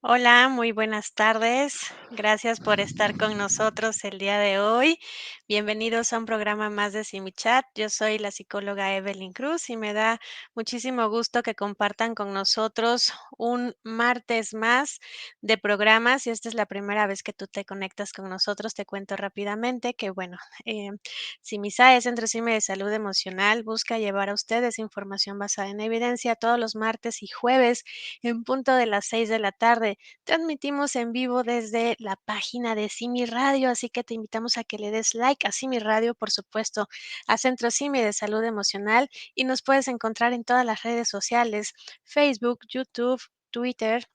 Hola, muy buenas tardes. Gracias por estar con nosotros el día de hoy. Bienvenidos a un programa más de Simichat. Yo soy la psicóloga Evelyn Cruz y me da muchísimo gusto que compartan con nosotros un martes más de programas. Si esta es la primera vez que tú te conectas con nosotros, te cuento rápidamente que, bueno, eh, Simisa es Centro Cime de Salud Emocional. Busca llevar a ustedes información basada en evidencia todos los martes y jueves en punto de las 6 de la tarde. Transmitimos en vivo desde la página de Simi Radio, así que te invitamos a que le des like a Simi Radio, por supuesto, a Centro Simi de Salud Emocional, y nos puedes encontrar en todas las redes sociales, Facebook, YouTube, Twitter,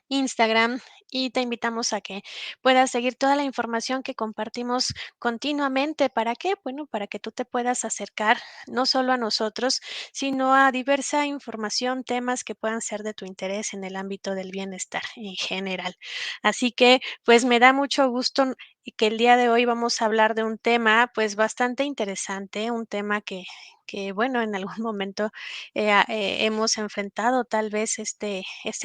Instagram, y te invitamos a que puedas seguir toda la información que compartimos continuamente. ¿Para qué? Bueno, para que tú te puedas acercar no solo a nosotros, sino a diversa información, temas que puedan ser de tu interés en el ámbito del bienestar en general. Así que, pues me da mucho gusto que el día de hoy vamos a hablar de un tema, pues bastante interesante, un tema que bueno, en algún momento hemos enfrentado tal vez este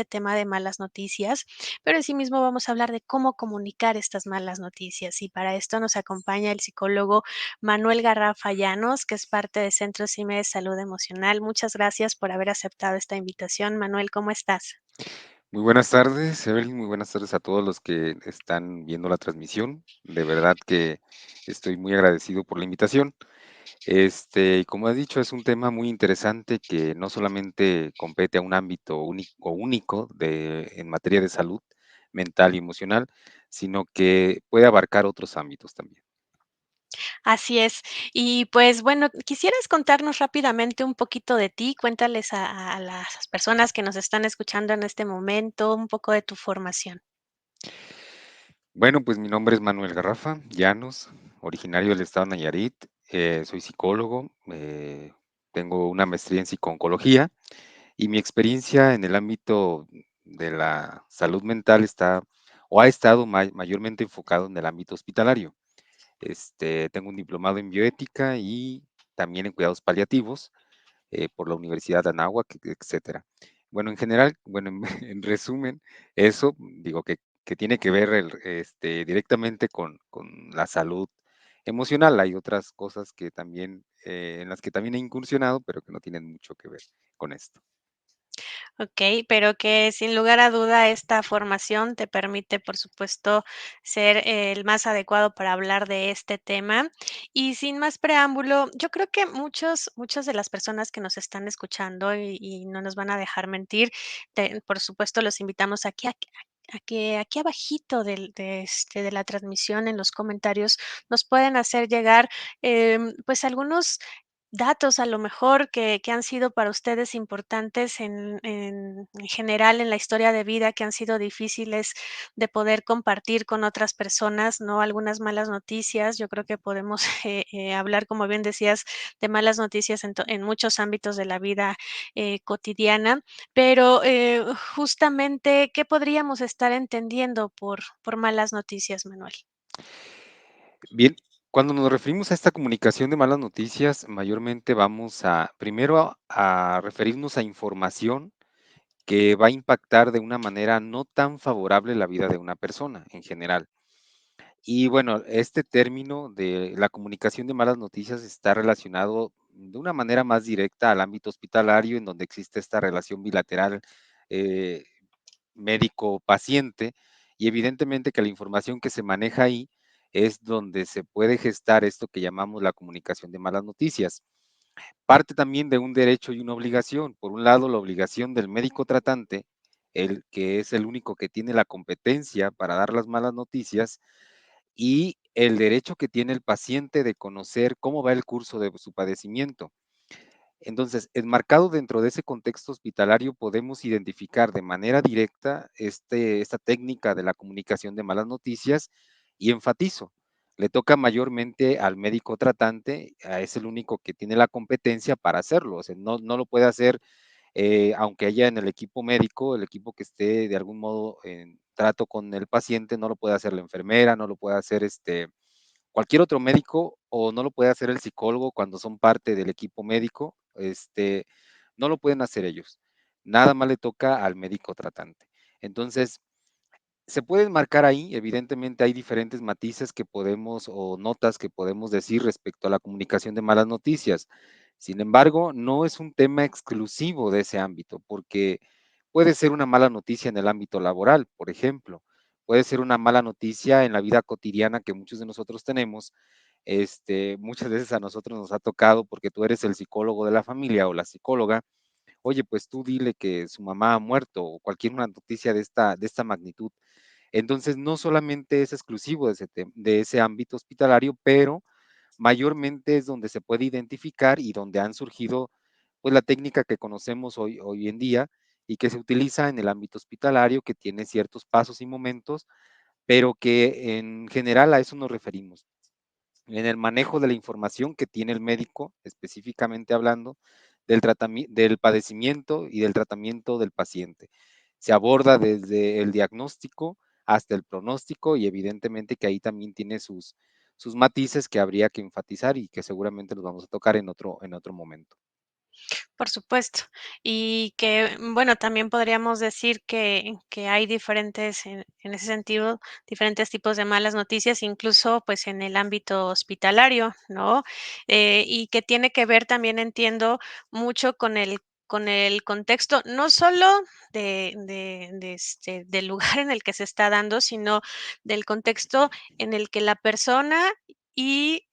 tema de malas noticias, pero asimismo vamos a hablar de cómo comunicar estas malas noticias. Y para esto nos acompaña el psicólogo Manuel Garrafa Llanos, que es parte de Centro CIME de Salud Emocional. Muchas gracias por haber aceptado esta invitación. Manuel, ¿cómo estás? Muy buenas tardes, Evelyn. Muy buenas tardes a todos los que están viendo la transmisión. De verdad que estoy muy agradecido por la invitación. Y como has dicho, es un tema muy interesante que no solamente compete a un ámbito único en materia de salud mental y emocional, sino que puede abarcar otros ámbitos también. Así es. Y pues bueno, ¿quisieras contarnos rápidamente un poquito de ti? Cuéntales a las personas que nos están escuchando en este momento un poco de tu formación. Bueno, pues mi nombre es Manuel Garrafa Llanos, originario del estado de Nayarit. Soy psicólogo, tengo una maestría en psicooncología. Y mi experiencia en el ámbito de la salud mental está o ha estado mayormente enfocado en el ámbito hospitalario. Tengo un diplomado en bioética y también en cuidados paliativos por la Universidad de Anáhuac, etcétera. Bueno, en general, bueno, en, en resumen, eso digo que tiene que ver directamente con la salud emocional. Hay otras cosas que también, en las que también he incursionado, pero que no tienen mucho que ver con esto. Okey, pero que sin lugar a duda esta formación te permite, por supuesto, ser el más adecuado para hablar de este tema. Y sin más preámbulo, yo creo que muchas de las personas que nos están escuchando y no nos van a dejar mentir, por supuesto, los invitamos aquí a que aquí abajito de la transmisión, en los comentarios, nos pueden hacer llegar, pues, algunos datos a lo mejor que han sido para ustedes importantes en general en la historia de vida, que han sido difíciles de poder compartir con otras personas, ¿no? Algunas malas noticias. Yo creo que podemos, hablar, como bien decías, de malas noticias en muchos ámbitos de la vida, cotidiana, pero, justamente, ¿qué podríamos estar entendiendo por malas noticias, Manuel? Bien, cuando nos referimos a esta comunicación de malas noticias, mayormente vamos a, primero a referirnos a información que va a impactar de una manera no tan favorable la vida de una persona en general. Y bueno, este término de la comunicación de malas noticias está relacionado de una manera más directa al ámbito hospitalario, en donde existe esta relación bilateral eh, médico-paciente, y evidentemente que la información que se maneja ahí es donde se puede gestar esto que llamamos la comunicación de malas noticias. Parte también de un derecho y una obligación. Por un lado, la obligación del médico tratante, el que es el único que tiene la competencia para dar las malas noticias, y el derecho que tiene el paciente de conocer cómo va el curso de su padecimiento. Entonces, enmarcado dentro de ese contexto hospitalario, podemos identificar de manera directa esta técnica de la comunicación de malas noticias, y enfatizo, le toca mayormente al médico tratante, es el único que tiene la competencia para hacerlo, o sea, no lo puede hacer, aunque haya en el equipo médico, el equipo que esté de algún modo en trato con el paciente, no lo puede hacer la enfermera, no lo puede hacer cualquier otro médico, o no lo puede hacer el psicólogo cuando son parte del equipo médico, no lo pueden hacer ellos. Nada más le toca al médico tratante. Entonces, se pueden marcar ahí, evidentemente hay diferentes matices que podemos o notas que podemos decir respecto a la comunicación de malas noticias. Sin embargo, no es un tema exclusivo de ese ámbito, porque puede ser una mala noticia en el ámbito laboral, por ejemplo, puede ser una mala noticia en la vida cotidiana que muchos de nosotros tenemos. Muchas veces a nosotros nos ha tocado, porque tú eres el psicólogo de la familia o la psicóloga, oye, pues tú dile que su mamá ha muerto o cualquier una noticia de esta magnitud. Entonces, no solamente es exclusivo de ese ámbito hospitalario, pero mayormente es donde se puede identificar y donde han surgido pues la técnica que conocemos hoy en día y que se utiliza en el ámbito hospitalario, que tiene ciertos pasos y momentos, pero que en general a eso nos referimos. En el manejo de la información que tiene el médico, específicamente hablando, del padecimiento y del tratamiento del paciente. Se aborda desde el diagnóstico hasta el pronóstico y evidentemente que ahí también tiene sus matices que habría que enfatizar y que seguramente los vamos a tocar en otro momento. Por supuesto. Y que, bueno, también podríamos decir que hay diferentes, en ese sentido, diferentes tipos de malas noticias, incluso, pues, en el ámbito hospitalario, ¿no? Y que tiene que ver también, entiendo, mucho con el contexto, no solo del lugar en el que se está dando, sino del contexto en el que la persona y,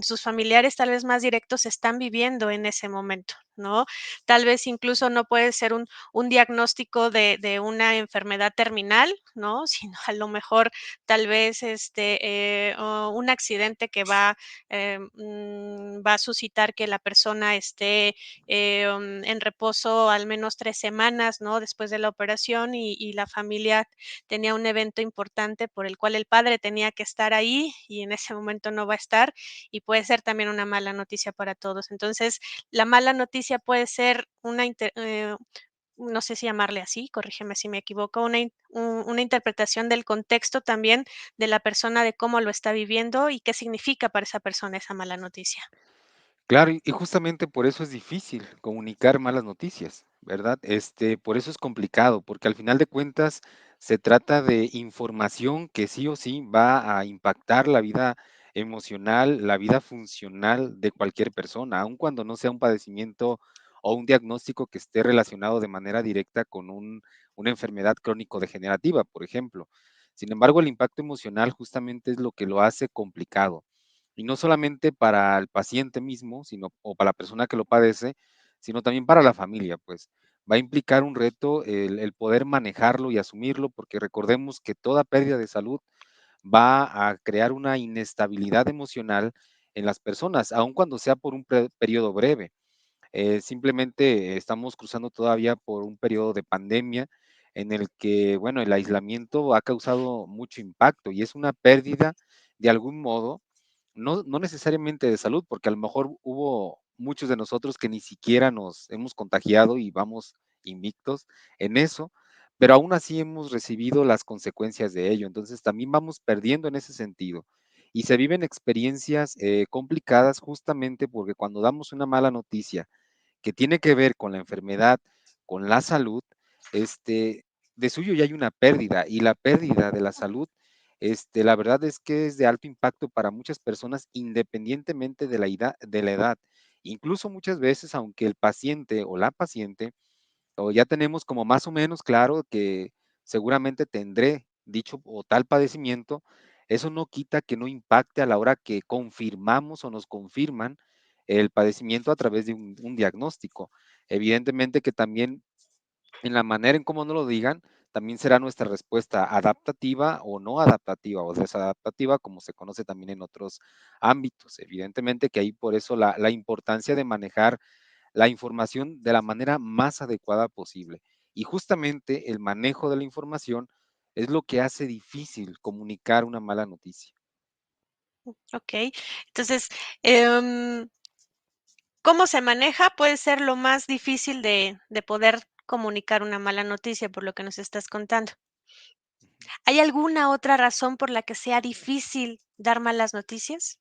sus familiares, tal vez más directos, están viviendo en ese momento, ¿no? Tal vez incluso no puede ser un diagnóstico de una enfermedad terminal, ¿no? Sino a lo mejor tal vez, un accidente que va a suscitar que la persona esté, en reposo al menos 3 semanas, ¿no? Después de la operación y la familia tenía un evento importante por el cual el padre tenía que estar ahí y en ese momento no va a estar y puede ser también una mala noticia para todos. Entonces, la mala noticia puede ser no sé si llamarle así, corrígeme si me equivoco, una interpretación del contexto también de la persona, de cómo lo está viviendo y qué significa para esa persona esa mala noticia. Claro, y justamente por eso es difícil comunicar malas noticias, ¿verdad? Por eso es complicado, porque al final de cuentas se trata de información que sí o sí va a impactar la vida emocional, la vida funcional de cualquier persona, aun cuando no sea un padecimiento o un diagnóstico que esté relacionado de manera directa con una enfermedad crónico-degenerativa, por ejemplo. Sin embargo, el impacto emocional justamente es lo que lo hace complicado. Y no solamente para el paciente mismo, sino o para la persona que lo padece, sino también para la familia, pues va a implicar un reto el poder manejarlo y asumirlo, porque recordemos que toda pérdida de salud va a crear una inestabilidad emocional en las personas, aun cuando sea por un periodo breve. Simplemente estamos cruzando todavía por un periodo de pandemia en el que, bueno, el aislamiento ha causado mucho impacto y es una pérdida de algún modo, no necesariamente de salud, porque a lo mejor hubo muchos de nosotros que ni siquiera nos hemos contagiado y vamos invictos en eso, pero aún así hemos recibido las consecuencias de ello. Entonces también vamos perdiendo en ese sentido. Y se viven experiencias complicadas justamente porque cuando damos una mala noticia que tiene que ver con la enfermedad, con la salud, de suyo ya hay una pérdida y la pérdida de la salud, la verdad es que es de alto impacto para muchas personas independientemente de la edad. Incluso muchas veces, aunque el paciente o la paciente o ya tenemos como más o menos claro que seguramente tendré dicho o tal padecimiento, eso no quita que no impacte a la hora que confirmamos o nos confirman el padecimiento a través de un diagnóstico. Evidentemente que también en la manera en cómo nos lo digan, también será nuestra respuesta adaptativa o no adaptativa o desadaptativa, como se conoce también en otros ámbitos. Evidentemente que ahí por eso la importancia de manejar la información de la manera más adecuada posible. Y justamente el manejo de la información es lo que hace difícil comunicar una mala noticia. Okey. Entonces, em, ¿cómo se maneja? Puede ser lo más difícil de poder comunicar una mala noticia, por lo que nos estás contando. ¿Hay alguna otra razón por la que sea difícil dar malas noticias?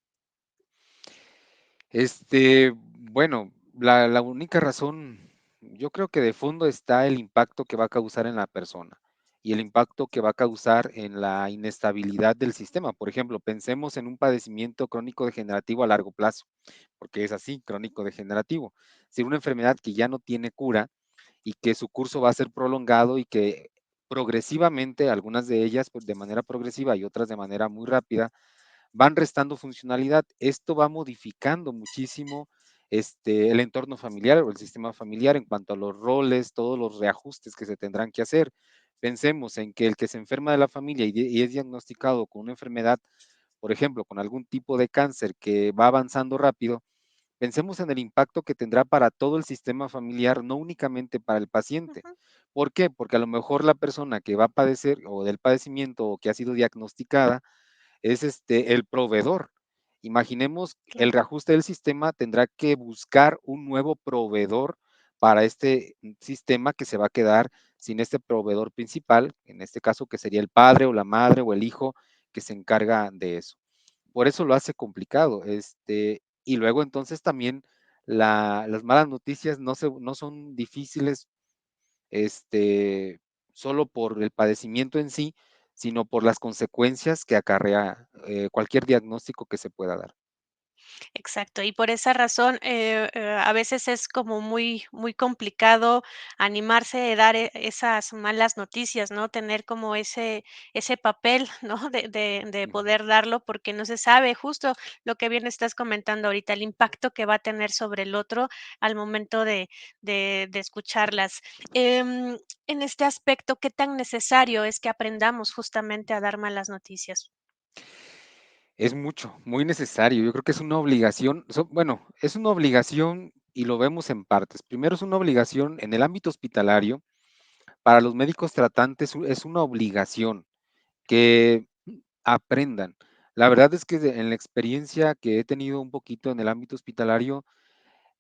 Bueno, la única razón, yo creo que de fondo está el impacto que va a causar en la persona. y el impacto que va a causar en la inestabilidad del sistema. Por ejemplo, pensemos en un padecimiento crónico degenerativo a largo plazo, porque es así, crónico degenerativo. Si una enfermedad que ya no tiene cura y que su curso va a ser prolongado y que progresivamente, algunas de ellas pues, de manera progresiva y otras de manera muy rápida, van restando funcionalidad. Esto va modificando muchísimo el entorno familiar o el sistema familiar en cuanto a los roles, todos los reajustes que se tendrán que hacer. Pensemos en que el que se enferma de la familia y es diagnosticado con una enfermedad, por ejemplo, con algún tipo de cáncer que va avanzando rápido, pensemos en el impacto que tendrá para todo el sistema familiar, no únicamente para el paciente. Ujú, ¿Por qué? Porque a lo mejor la persona que va a padecer o del padecimiento o que ha sido diagnosticada es el proveedor. Imaginemos el claro. reajuste del sistema tendrá que buscar un nuevo proveedor para este sistema que se va a quedar sin este proveedor principal, en este caso que sería el padre o la madre o el hijo que se encarga de eso. Por eso lo hace complicado. Y luego entonces también las malas noticias no son difíciles este, solo por el padecimiento en sí, sino por las consecuencias que acarrea cualquier diagnóstico que se pueda dar. Exacto, y por esa razón, a veces es como muy complicado animarse a dar esas malas noticias, ¿no? Tener como ese papel, ¿no? De Ujú. poder darlo, porque no se sabe, justo lo que bien estás comentando ahorita, el impacto que va a tener sobre el otro al momento de escucharlas. Em, en este aspecto, ¿qué tan necesario es que aprendamos justamente a dar malas noticias? Es mucho, muy necesario. Yo creo que es una obligación, bueno, es una obligación y lo vemos en partes. Primero es una obligación en el ámbito hospitalario, para los médicos tratantes es una obligación que aprendan. La verdad es que en la experiencia que he tenido un poquito en el ámbito hospitalario,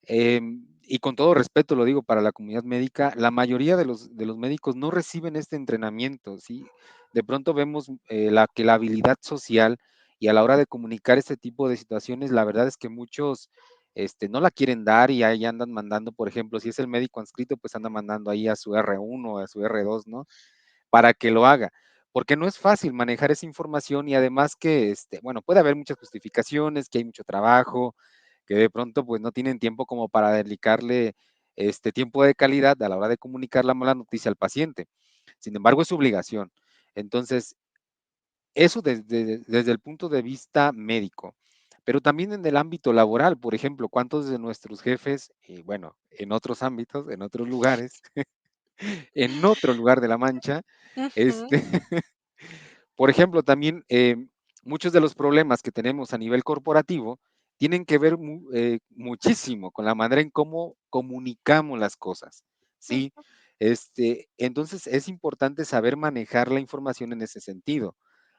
y con todo respeto lo digo para la comunidad médica, la mayoría de los médicos no reciben este entrenamiento, ¿sí? De pronto vemos que la habilidad social y a la hora de comunicar este tipo de situaciones, la verdad es que muchos no la quieren dar y ahí andan mandando, por ejemplo, si es el médico inscrito, pues anda mandando ahí a su R1 o a su R2, ¿no? Para que lo haga, porque no es fácil manejar esa información y además que, bueno, puede haber muchas justificaciones, que hay mucho trabajo, que de pronto pues no tienen tiempo como para dedicarle tiempo de calidad a la hora de comunicar la mala noticia al paciente. Sin embargo, es su obligación. Entonces, eso desde el punto de vista médico, pero también en el ámbito laboral, por ejemplo, ¿cuántos de nuestros jefes, y bueno, en otros ámbitos, en otros lugares, en otro lugar de la mancha, Ujú. este, por ejemplo, también muchos de los problemas que tenemos a nivel corporativo tienen que ver muchísimo con la manera en cómo comunicamos las cosas, ¿sí? Entonces es importante saber manejar la información en ese sentido.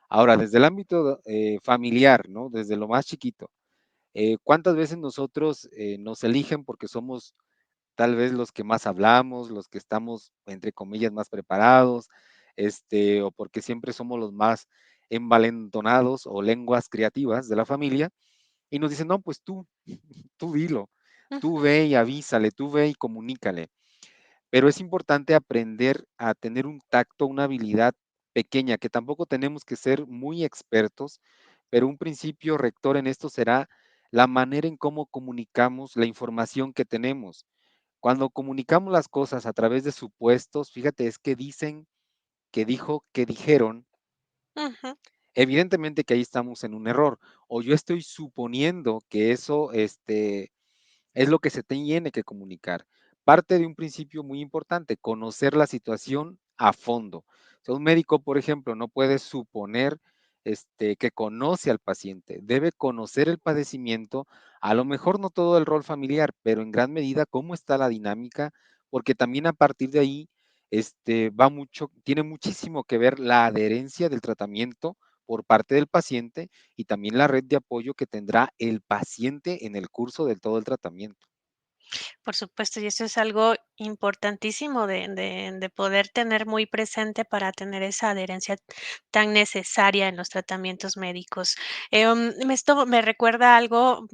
Ahora, desde el ámbito familiar, ¿no? Desde lo más chiquito, ¿cuántas veces nosotros nos eligen porque somos tal vez los que más hablamos, los que estamos, entre comillas, más preparados, o porque siempre somos los más envalentonados o lenguas creativas de la familia, y nos dicen, no, pues tú dilo, tú Ujú. ve y avísale, tú ve y comunícale. Pero es importante aprender a tener un tacto, una habilidad pequeña, que tampoco tenemos que ser muy expertos, pero un principio rector en esto será la manera en cómo comunicamos la información que tenemos. Cuando comunicamos las cosas a través de supuestos, fíjate, es que dicen, que dijo, que dijeron, Ujú. evidentemente que ahí estamos en un error. O yo estoy suponiendo que eso, es lo que se tiene que comunicar. Parte de un principio muy importante, conocer la situación a fondo. O sea, un médico, por ejemplo, no puede suponer que conoce al paciente, debe conocer el padecimiento, a lo mejor no todo el rol familiar, pero en gran medida cómo está la dinámica, porque también a partir de ahí tiene muchísimo que ver la adherencia del tratamiento por parte del paciente y también la red de apoyo que tendrá el paciente en el curso de todo el tratamiento. Por supuesto, y eso es algo importantísimo de poder tener muy presente para tener esa adherencia tan necesaria en los tratamientos médicos. Esto me recuerda algo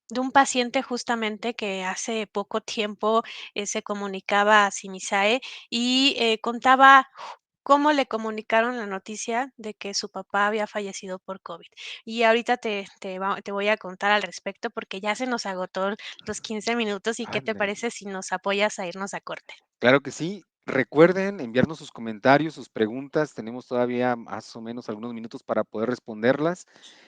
de un paciente justamente que hace poco tiempo, se comunicaba a Simisae y, contaba cómo le comunicaron la noticia de que su papá había fallecido por COVID. Y ahorita te voy a contar al respecto, porque ya se nos agotó los 15 minutos, ¿y qué te Ándale. parece si nos apoyas a irnos a corte? Claro que sí. Recuerden enviarnos sus comentarios, sus preguntas. Tenemos todavía más o menos algunos minutos para poder responderlas.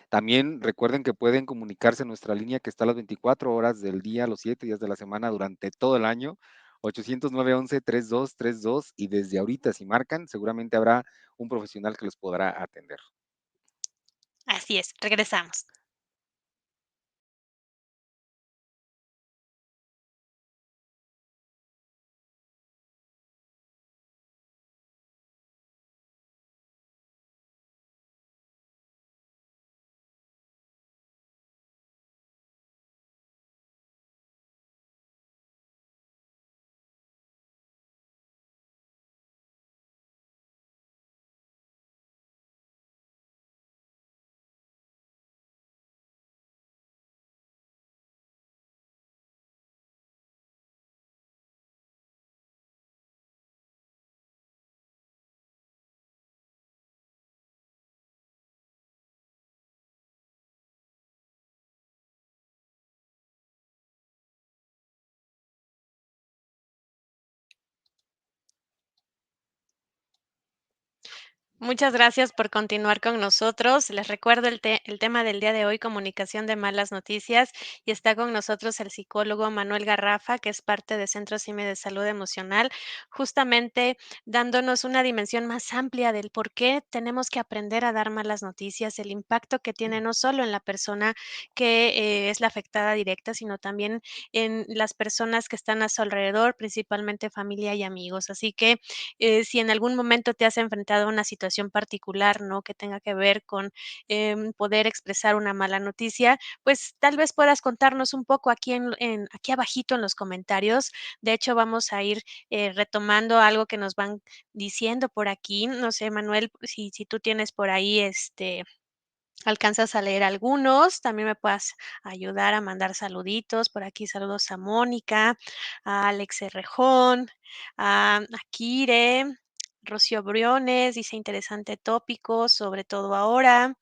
También recuerden que pueden comunicarse en nuestra línea que está a las 24 horas del día, los 7 días de la semana, durante todo el año. 800-911-3232 y desde ahorita, si marcan, seguramente habrá un profesional que los podrá atender. Así es, regresamos. Muchas gracias por continuar con nosotros. Les recuerdo el tema del día de hoy, comunicación de malas noticias, y está con nosotros el psicólogo Manuel Garrafa, que es parte de Centro CIME de Salud Emocional, justamente dándonos una dimensión más amplia del por qué tenemos que aprender a dar malas noticias, el impacto que tiene no solo en la persona que es la afectada directa, sino también en las personas que están a su alrededor, principalmente familia y amigos. Así que si en algún momento te has enfrentado a una situación particular, ¿no? Que tenga que ver con poder expresar una mala noticia, pues tal vez puedas contarnos un poco aquí aquí abajito en los comentarios. De hecho, vamos a ir retomando algo que nos van diciendo por aquí. No sé, Manuel, si tú tienes por ahí alcanzas a leer algunos, también me puedas ayudar a mandar saluditos. Por aquí saludos a Mónica, a Alex Rejón, a Kire, Rocío Briones, dice interesante tópico, sobre todo ahora.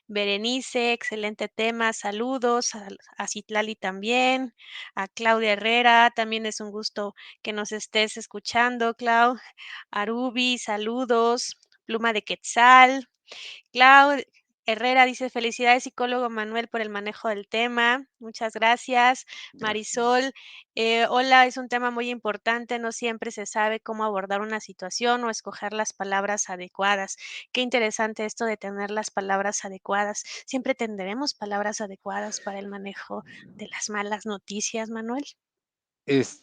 Berenice, excelente tema, saludos, a Citlali también, a Claudia Herrera, también es un gusto que nos estés escuchando, Clau. Arubi, saludos. Pluma de Quetzal. Clau Herrera dice: "Felicidades, psicólogo Manuel, por el manejo del tema". Muchas gracias. Gracias. Marisol, hola, es un tema muy importante, no siempre se sabe cómo abordar una situación o escoger las palabras adecuadas. Qué interesante esto de tener las palabras adecuadas. ¿Siempre tendremos palabras adecuadas para el manejo de las malas noticias, Manuel? No. Es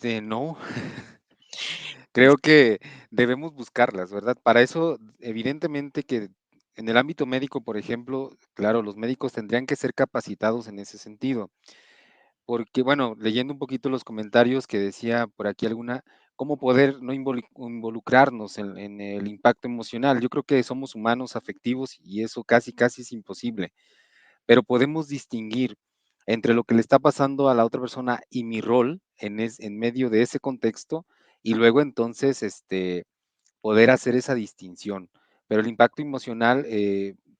Creo que debemos buscarlas, ¿verdad? Para eso, evidentemente que en el ámbito médico, por ejemplo, claro, los médicos tendrían que ser capacitados en ese sentido, porque, bueno, leyendo un poquito los comentarios que decía por aquí alguna, cómo poder no involucrarnos en el impacto emocional. Yo creo que somos humanos afectivos y eso casi, casi es imposible, pero podemos distinguir entre lo que le está pasando a la otra persona y mi rol en medio de ese contexto y luego entonces, poder hacer esa distinción. Pero el impacto emocional,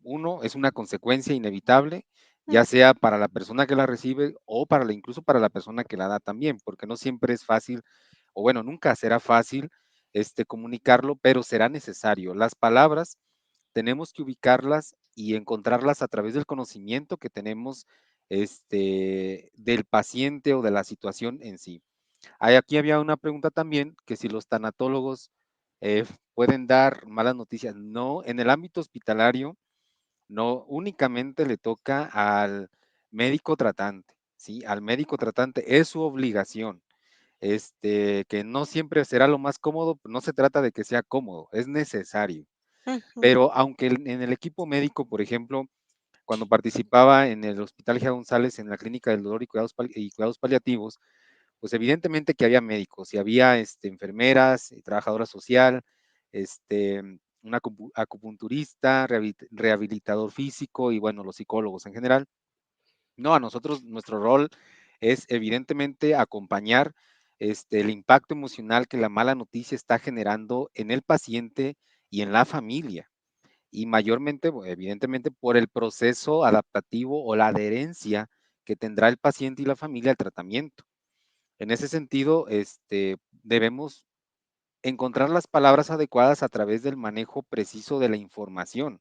uno, es una consecuencia inevitable, ya mm, sea para la persona que la recibe o incluso para la persona que la da también, porque no siempre es fácil, o bueno, nunca será fácil comunicarlo, pero será necesario. Las palabras tenemos que ubicarlas y encontrarlas a través del conocimiento que tenemos del paciente o de la situación en sí. Aquí había una pregunta también, que si los tanatólogos pueden dar malas noticias. No, en el ámbito hospitalario, no únicamente le toca al médico tratante, ¿sí? Al médico tratante es su obligación. Que no siempre será lo más cómodo, no se trata de que sea cómodo, es necesario. ujú, Pero aunque en el equipo médico, por ejemplo, cuando participaba en el Hospital G. González, en la Clínica del Dolor y Cuidados Paliativos, pues evidentemente que había médicos y había enfermeras, trabajadora social, este, un acupunturista, rehabilitador físico y bueno, los psicólogos en general. No, a nosotros nuestro rol es evidentemente acompañar el impacto emocional que la mala noticia está generando en el paciente y en la familia, y mayormente, evidentemente, por el proceso adaptativo o la adherencia que tendrá el paciente y la familia al tratamiento. En ese sentido, debemos encontrar las palabras adecuadas a través del manejo preciso de la información.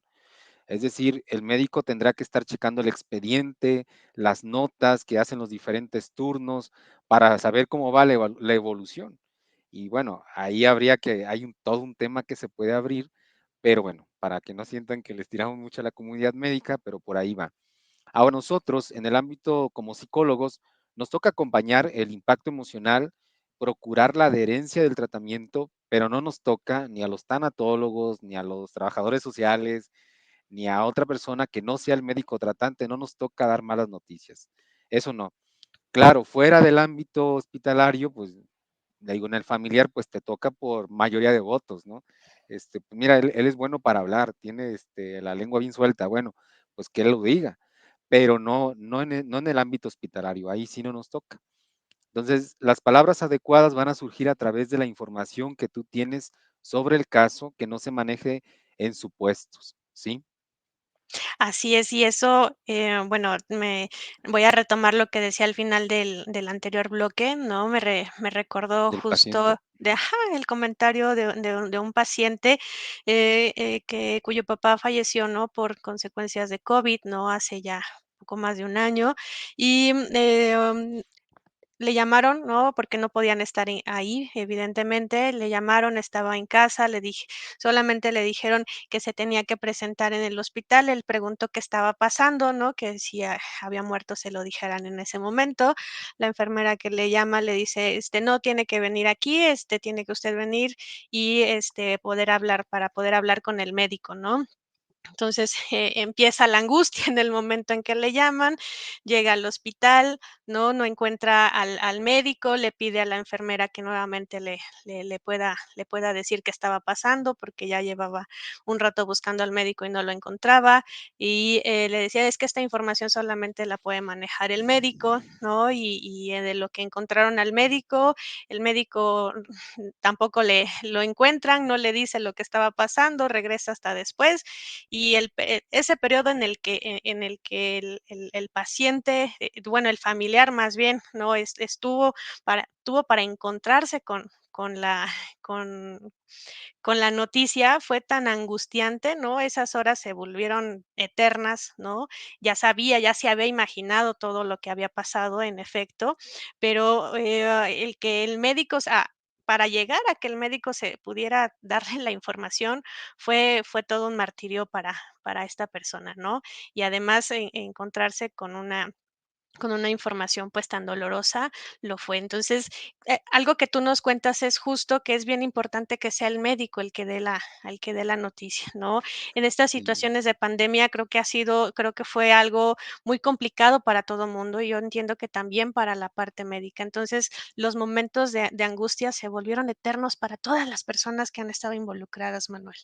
Es decir, el médico tendrá que estar checando el expediente, las notas que hacen los diferentes turnos para saber cómo va la evolución. Y bueno, ahí hay todo un tema que se puede abrir, pero bueno, para que no sientan que les tiramos mucho a la comunidad médica, pero por ahí va. Ahora nosotros, en el ámbito como psicólogos, nos toca acompañar el impacto emocional, procurar la adherencia del tratamiento, pero no nos toca ni a los tanatólogos, ni a los trabajadores sociales, ni a otra persona que no sea el médico tratante, no nos toca dar malas noticias. Eso no. Claro, fuera del ámbito hospitalario, pues, le digo, en el familiar, pues te toca por mayoría de votos, ¿no? Pues, mira, él es bueno para hablar, tiene la lengua bien suelta, bueno, pues que él lo diga, pero no en el ámbito hospitalario, ahí sí no nos toca. Entonces, las palabras adecuadas van a surgir a través de la información que tú tienes sobre el caso, que no se maneje en supuestos, ¿sí? Así es, y eso, bueno, me voy a retomar lo que decía al final del anterior bloque, ¿no? Me recordó Del justo paciente. de ajá, el comentario de un paciente, que cuyo papá falleció, ¿no? Por consecuencias de COVID, ¿no? Hace ya poco más de un año. Y, le llamaron, ¿no? Porque no podían estar ahí, evidentemente, le llamaron, estaba en casa, solamente le dijeron que se tenía que presentar en el hospital, él preguntó qué estaba pasando, ¿no? Que si había muerto se lo dijeran en ese momento. La enfermera que le llama le dice, no, tiene que venir aquí, tiene que usted venir y, poder hablar para poder hablar con el médico, ¿no? Entonces, empieza la angustia en el momento en que le llaman, llega al hospital, ¿no? No encuentra al médico, le pide a la enfermera que nuevamente le pueda decir qué estaba pasando, porque ya llevaba un rato buscando al médico y no lo encontraba. Y, le decía: "Es que esta información solamente la puede manejar el médico", ¿no? De lo que encontraron al médico, el médico tampoco lo encuentran, no le dice lo que estaba pasando, regresa hasta después, y ese periodo en el que el paciente, bueno, el familiar más bien, ¿no? Tuvo para encontrarse con con la noticia fue tan angustiante, ¿no? Esas horas se volvieron eternas, ¿no? Ya se había imaginado todo lo que había pasado, en efecto, pero, el que el médico, o sea, para llegar a que el médico se pudiera darle la información, fue todo un martirio para esta persona, ¿no? Y además, encontrarse con una información, pues, tan dolorosa, lo fue. Entonces, algo que tú nos cuentas es justo que es bien importante que sea el médico el que dé la noticia, ¿no? En estas Sí. situaciones de pandemia creo que fue algo muy complicado para todo mundo, y yo entiendo que también para la parte médica. Entonces, los momentos de angustia se volvieron eternos para todas las personas que han estado involucradas, Manuel.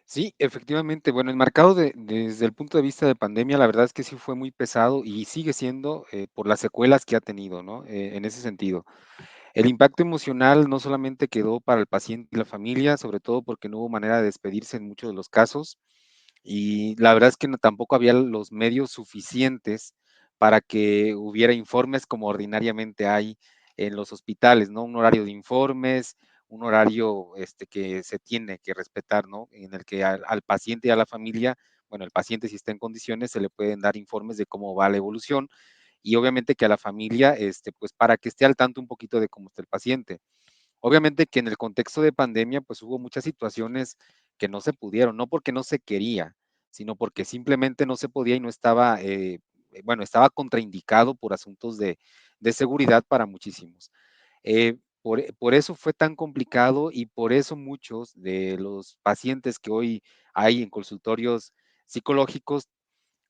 Sí, efectivamente. Bueno, enmarcado desde el punto de vista de pandemia, la verdad es que sí fue muy pesado y sigue siendo por las secuelas que ha tenido, ¿no? En ese sentido. El impacto emocional no solamente quedó para el paciente y la familia, sobre todo porque no hubo manera de despedirse en muchos de los casos, y la verdad es que tampoco había los medios suficientes para que hubiera informes como ordinariamente hay en los hospitales, ¿no? Un horario de informes, un horario que se tiene que respetar, ¿no? En el que al paciente y a la familia, bueno, el paciente si está en condiciones, se le pueden dar informes de cómo va la evolución y obviamente que a la familia, pues para que esté al tanto un poquito de cómo está el paciente. Obviamente que en el contexto de pandemia, pues hubo muchas situaciones que no se pudieron, no porque no se quería, sino porque simplemente no se podía y no estaba, bueno, estaba contraindicado por asuntos de seguridad para muchísimos. Por eso fue tan complicado y por eso muchos de los pacientes que hoy hay en consultorios psicológicos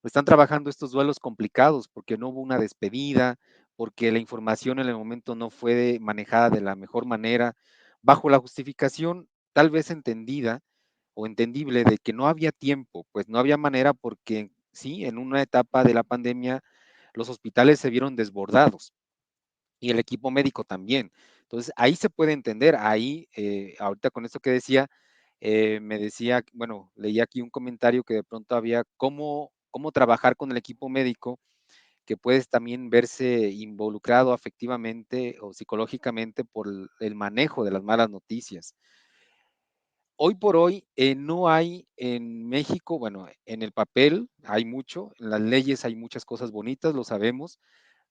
están trabajando estos duelos complicados porque no hubo una despedida, porque la información en el momento no fue manejada de la mejor manera, bajo la justificación tal vez entendida o entendible de que no había tiempo, pues no había manera porque sí, en una etapa de la pandemia los hospitales se vieron desbordados y el equipo médico también. Entonces, ahí se puede entender, ahí, ahorita con esto que decía, me decía, bueno, leí aquí un comentario que de pronto había cómo trabajar con el equipo médico, que puedes también verse involucrado afectivamente o psicológicamente por el manejo de las malas noticias. Hoy por hoy no hay en México, bueno, en el papel hay mucho, en las leyes hay muchas cosas bonitas, lo sabemos,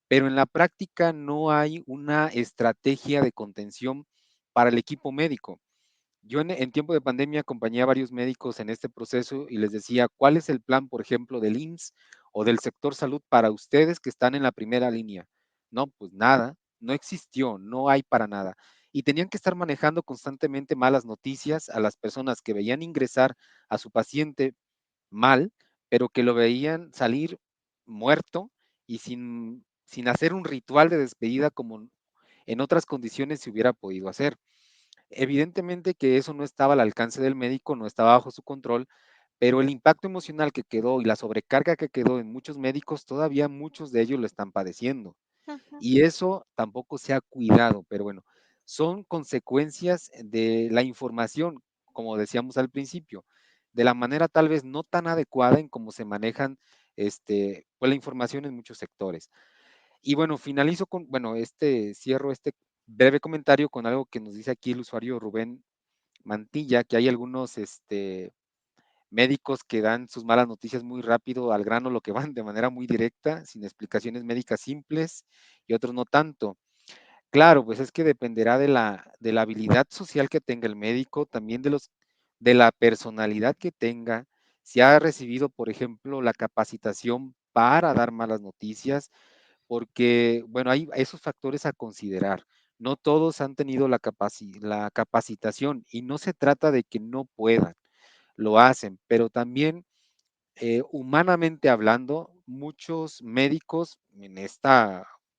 pero en la práctica no hay una estrategia de contención para el equipo médico. Yo en tiempo de pandemia acompañé a varios médicos en este proceso y les decía, ¿cuál es el plan, por ejemplo, del IMSS o del sector salud para ustedes que están en la primera línea? No, pues nada, no existió, no hay para nada. Y tenían que estar manejando constantemente malas noticias a las personas que veían ingresar a su paciente mal, pero que lo veían salir muerto y sin hacer un ritual de despedida como en otras condiciones se hubiera podido hacer. Evidentemente que eso no estaba al alcance del médico, no estaba bajo su control, pero el impacto emocional que quedó y la sobrecarga que quedó en muchos médicos, todavía muchos de ellos lo están padeciendo. Ujú. Y eso tampoco se ha cuidado, pero bueno, son consecuencias de la información, como decíamos al principio, de la manera tal vez no tan adecuada en cómo se manejan pues la información en muchos sectores. Y bueno, finalizo con, bueno, cierro este breve comentario con algo que nos dice aquí el usuario Rubén Mantilla, que hay algunos médicos que dan sus malas noticias muy rápido al grano, lo que van de manera muy directa, sin explicaciones médicas simples, y otros no tanto. Claro, pues es que dependerá de la habilidad social que tenga el médico, también de la personalidad que tenga, si ha recibido, por ejemplo, la capacitación para dar malas noticias, porque, bueno, hay esos factores a considerar. No todos han tenido la capacitación y no se trata de que no puedan, lo hacen, pero también humanamente hablando, muchos médicos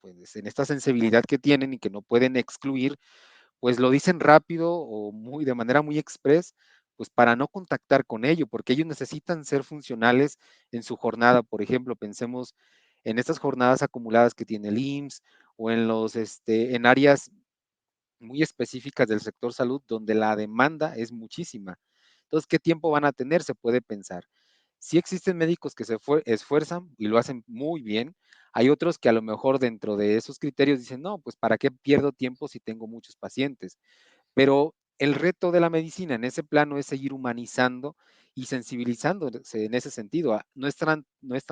pues, en esta sensibilidad que tienen y que no pueden excluir, pues lo dicen rápido o de manera muy express, pues para no contactar con ello, porque ellos necesitan ser funcionales en su jornada. Por ejemplo, pensemos en estas jornadas acumuladas que tiene el IMSS o en áreas muy específicas del sector salud donde la demanda es muchísima. Entonces, ¿qué tiempo van a tener? Se puede pensar. Sí existen médicos que se esfuerzan y lo hacen muy bien. Hay otros que a lo mejor dentro de esos criterios dicen, no, pues ¿para qué pierdo tiempo si tengo muchos pacientes? Pero el reto de la medicina en ese plano es seguir humanizando y sensibilizándose en ese sentido. No están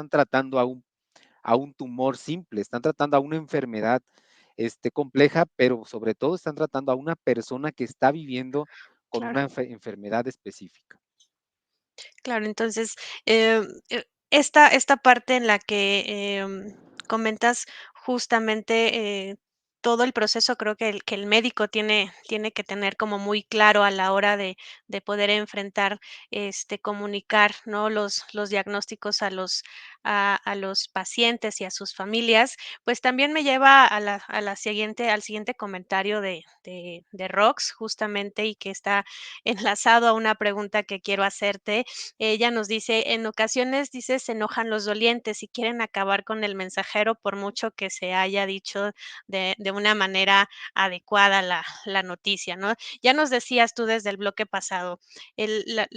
tratando a un tumor simple, están tratando a una enfermedad compleja, pero sobre todo están tratando a una persona que está viviendo con Claro. una enfermedad específica. Claro, entonces, esta parte en la que, comentas justamente, todo el proceso, creo que el médico tiene que tener como muy claro a la hora de poder enfrentar, comunicar, ¿no?, los diagnósticos a los pacientes y a sus familias, pues, también me lleva a la siguiente al siguiente comentario de Rox, justamente, y que está enlazado a una pregunta que quiero hacerte. Ella nos dice: "En ocasiones, dice, se enojan los dolientes y quieren acabar con el mensajero, por mucho que se haya dicho de una manera adecuada la noticia", ¿no? Ya nos decías tú desde el bloque pasado, el la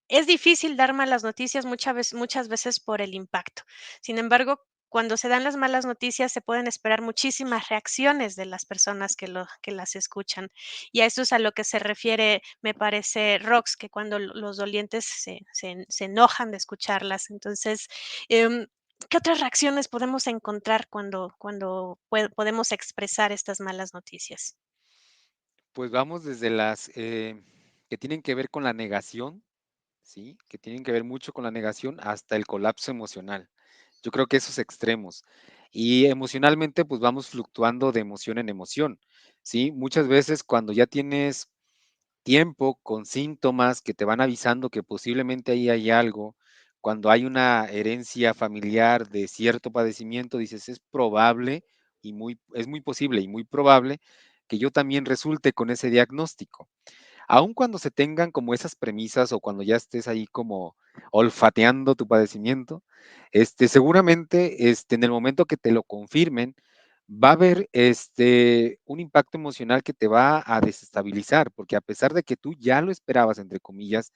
es difícil dar malas noticias muchas veces por el impacto. Sin embargo, cuando se dan las malas noticias, se pueden esperar muchísimas reacciones de las personas que las escuchan. Y a eso es a lo que se refiere, me parece, Rox, que cuando los dolientes se enojan de escucharlas. Entonces, em, ¿qué otras reacciones podemos encontrar cuando podemos expresar estas malas noticias? Pues vamos desde las que tienen que ver con la negación, ¿sí? Que tienen que ver mucho con la negación hasta el colapso emocional. Yo creo que esos extremos. Y emocionalmente, pues vamos fluctuando de emoción en emoción, ¿sí? Muchas veces cuando ya tienes tiempo con síntomas que te van avisando que posiblemente ahí hay algo, cuando hay una herencia familiar de cierto padecimiento, dices, es probable es muy posible y muy probable que yo también resulte con ese diagnóstico. Aun cuando se tengan como esas premisas o cuando ya estés ahí como olfateando tu padecimiento, seguramente, en el momento que te lo confirmen, va a haber un impacto emocional que te va a desestabilizar, porque a pesar de que tú ya lo esperabas, entre comillas,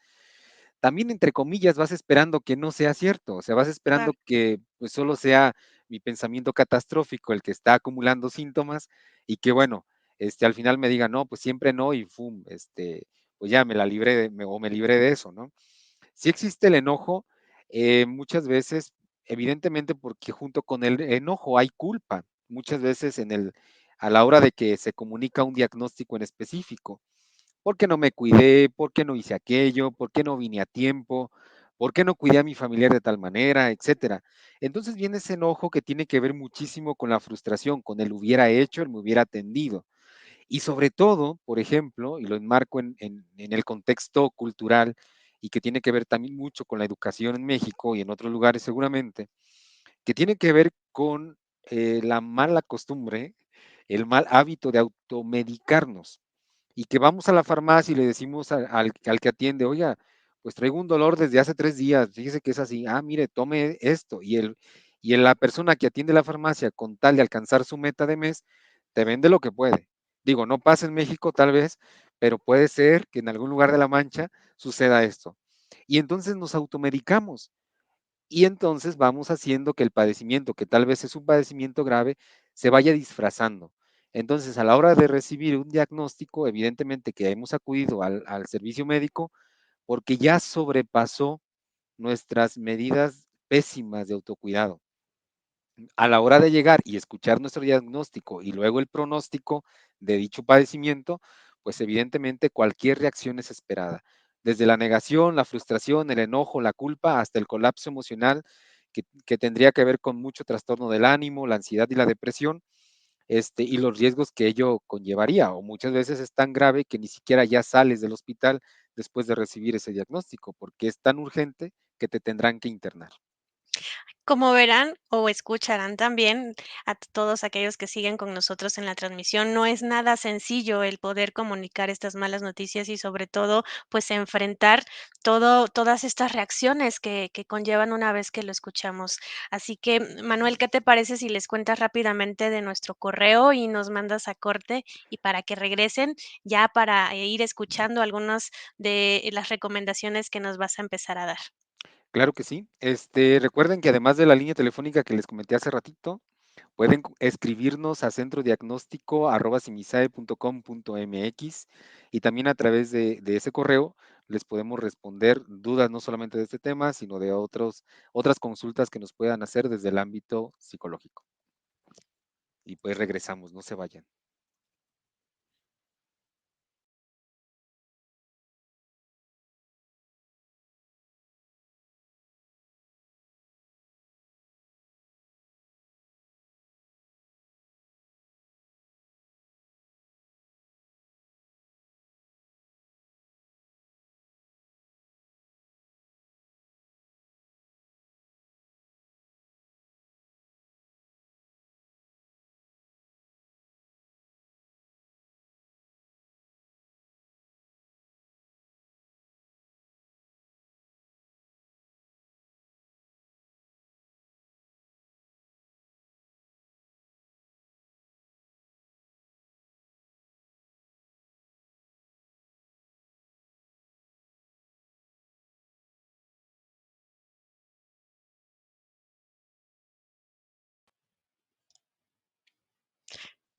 también entre comillas vas esperando que no sea cierto, o sea, vas Claro. esperando que pues solo sea mi pensamiento catastrófico el que está acumulando síntomas y que bueno, al final me diga, no, pues siempre no y fum, pues ya me la libré o me libré de eso, ¿no? Sí existe el enojo, muchas veces, evidentemente, porque junto con el enojo hay culpa, muchas veces a la hora de que se comunica un diagnóstico en específico. ¿Por qué no me cuidé? ¿Por qué no hice aquello? ¿Por qué no vine a tiempo? ¿Por qué no cuidé a mi familiar de tal manera? Etcétera. Entonces viene ese enojo que tiene que ver muchísimo con la frustración, con el hubiera hecho, el me hubiera atendido. Y sobre todo, por ejemplo, y lo enmarco en el contexto cultural y que tiene que ver también mucho con la educación en México y en otros lugares seguramente, que tiene que ver con la mala costumbre, el mal hábito de automedicarnos y que vamos a la farmacia y le decimos al que atiende, oiga, pues traigo un dolor desde hace 3 días, fíjese que es así, ah, mire, tome esto, la persona que atiende la farmacia con tal de alcanzar su meta de mes, te vende lo que puede. Digo, no pasa en México tal vez, pero puede ser que en algún lugar de la Mancha suceda esto. Y entonces nos automedicamos y entonces vamos haciendo que el padecimiento, que tal vez es un padecimiento grave, se vaya disfrazando. Entonces, a la hora de recibir un diagnóstico, evidentemente que hemos acudido al servicio médico porque ya sobrepasó nuestras medidas pésimas de autocuidado. A la hora de llegar y escuchar nuestro diagnóstico y luego el pronóstico de dicho padecimiento, pues evidentemente cualquier reacción es esperada. Desde la negación, la frustración, el enojo, la culpa, hasta el colapso emocional que tendría que ver con mucho trastorno del ánimo, la ansiedad y la depresión, y los riesgos que ello conllevaría, o muchas veces es tan grave que ni siquiera ya sales del hospital después de recibir ese diagnóstico, porque es tan urgente que te tendrán que internar. Como verán o escucharán también a todos aquellos que siguen con nosotros en la transmisión, no es nada sencillo el poder comunicar estas malas noticias y sobre todo, pues enfrentar todas estas reacciones que conllevan una vez que lo escuchamos. Así que, Manuel, ¿qué te parece si les cuentas rápidamente de nuestro correo y nos mandas a corte y para que regresen ya para ir escuchando algunas de las recomendaciones que nos vas a empezar a dar? Claro que sí. Recuerden que además de la línea telefónica que les comenté hace ratito, pueden escribirnos a centrodiagnóstico@simisae.com.mx y también a través de ese correo les podemos responder dudas no solamente de este tema, sino de otras consultas que nos puedan hacer desde el ámbito psicológico. Y pues regresamos, no se vayan.